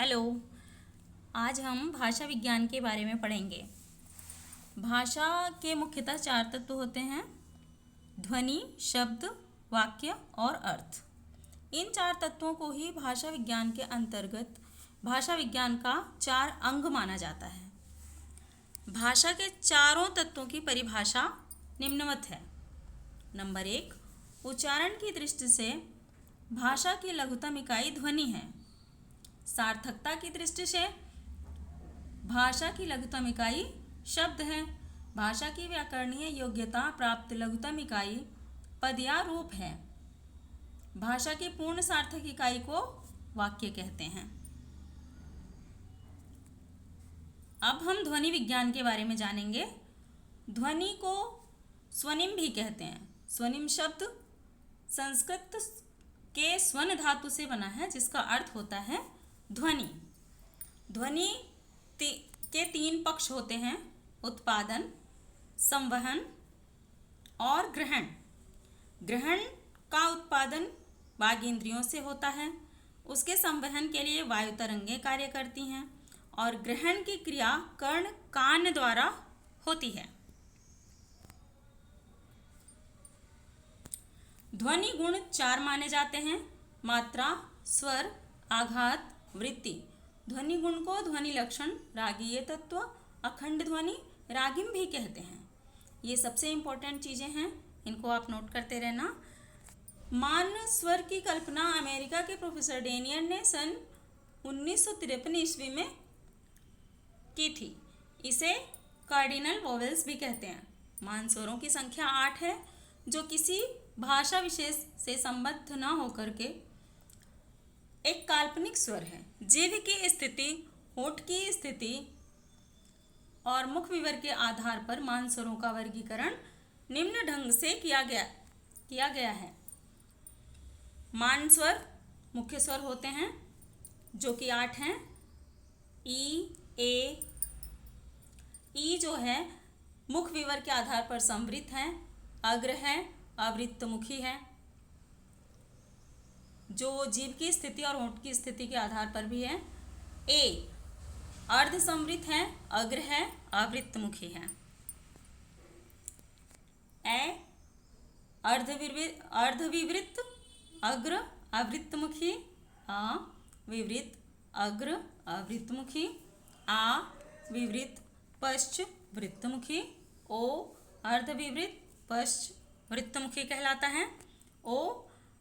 Hello. आज हम भाषा विज्ञान के बारे में पढ़ेंगे। भाषा के मुख्यतः 4 तत्व होते हैं: ध्वनि, शब्द, वाक्य और अर्थ। इन 4 तत्वों को ही भाषा विज्ञान के अंतर्गत भाषा विज्ञान का 4 अंग माना जाता है। भाषा के चारों तत्वों की परिभाषा निम्नवत है। नंबर 1, उच्चारण की दृष्टि से भाषा की लघुतम इकाई ध्वनि है। सार्थकता की दृष्टि से भाषा की लघुतम इकाई शब्द है। भाषा की व्याकरणीय योग्यता प्राप्त लघुतम इकाई पद या रूप है। भाषा की पूर्ण सार्थक इकाई को वाक्य कहते हैं। अब हम ध्वनि विज्ञान के बारे में जानेंगे। ध्वनि को स्वनिम भी कहते हैं। स्वनिम शब्द संस्कृत के स्वन धातु से बना है, जिसका अर्थ होता है ध्वनि। ध्वनि के 3 पक्ष होते हैं: उत्पादन, संवहन और ग्रहण। ग्रहण का उत्पादन वागेंद्रियों से होता है। उसके संवहन के लिए वायु तरंगें कार्य करती हैं और ग्रहण की क्रिया कर्ण कान द्वारा होती है। ध्वनि गुण 4 माने जाते हैं: मात्रा, स्वर, आघात, वृत्ति। ध्वनि गुण को ध्वनि लक्षण, रागीय तत्व, अखंड ध्वनि, रागिम भी कहते हैं। ये सबसे इम्पोर्टेंट चीज़ें हैं, इनको आप नोट करते रहना। मान स्वर की कल्पना अमेरिका के प्रोफेसर डेनियल ने सन 1953 ईस्वी में की थी। इसे कार्डिनल वोवेल्स भी कहते हैं। मान स्वरों की संख्या 8 है, जो किसी भाषा विशेष से संबद्ध न होकर के एक काल्पनिक स्वर है। जीभ की स्थिति, होठ की स्थिति और मुख विवर के आधार पर मान स्वरों का वर्गीकरण निम्न ढंग से किया गया है। मान स्वर मुख्य स्वर होते हैं, जो कि 8 हैं: ई, ए। ई जो है मुख विवर के आधार पर संवृत है, अग्र है, अवृत्तमुखी है, जो जीभ की स्थिति और होंठ की स्थिति के आधार पर भी है। ए अर्ध संवृत है, अग्र है, अवृत्तमुखी है। ए अर्धविवृत, अग्र, अवृत्तमुखी। आ विवृत, अग्र, अवृत्तमुखी। आ विवृत, पश्च वृत्तमुखी। ओ अर्धविवृत, पश्च वृत्तमुखी कहलाता है। ओ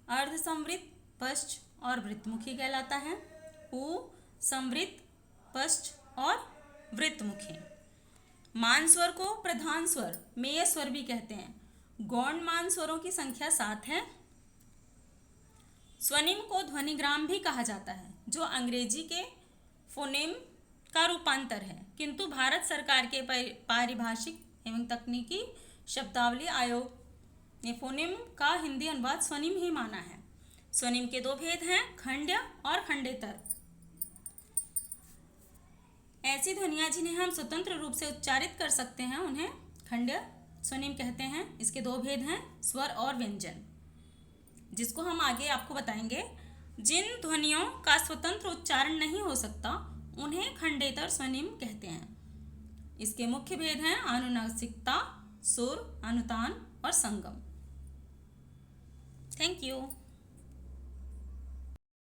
अर्ध संवृत, पश्च और वृत्तमुखी कहलाता है। उ संवृत, पश्च और वृत्तमुखी। मान स्वर को प्रधान स्वर, मेय स्वर भी कहते हैं। गौण मान स्वरों की संख्या 7 है। स्वनिम को ध्वनिग्राम भी कहा जाता है, जो अंग्रेजी के फोनेम का रूपांतर है, किंतु भारत सरकार के पारिभाषिक एवं तकनीकी शब्दावली आयोग ने फोनेम का हिंदी अनुवाद स्वनिम ही माना है। स्वनिम के 2 भेद हैं: खंड्य और खंडेतर। ऐसी ध्वनियाँ जिन्हें हम स्वतंत्र रूप से उच्चारित कर सकते हैं, उन्हें खंड्य स्वनिम कहते हैं। इसके 2 भेद हैं: स्वर और व्यंजन, जिसको हम आगे आपको बताएंगे। जिन ध्वनियों का स्वतंत्र उच्चारण नहीं हो सकता, उन्हें खंडेतर स्वनिम कहते हैं। इसके मुख्य भेद हैं: अनुनासिकता, सुर, अनुतान और संगम। Thank you.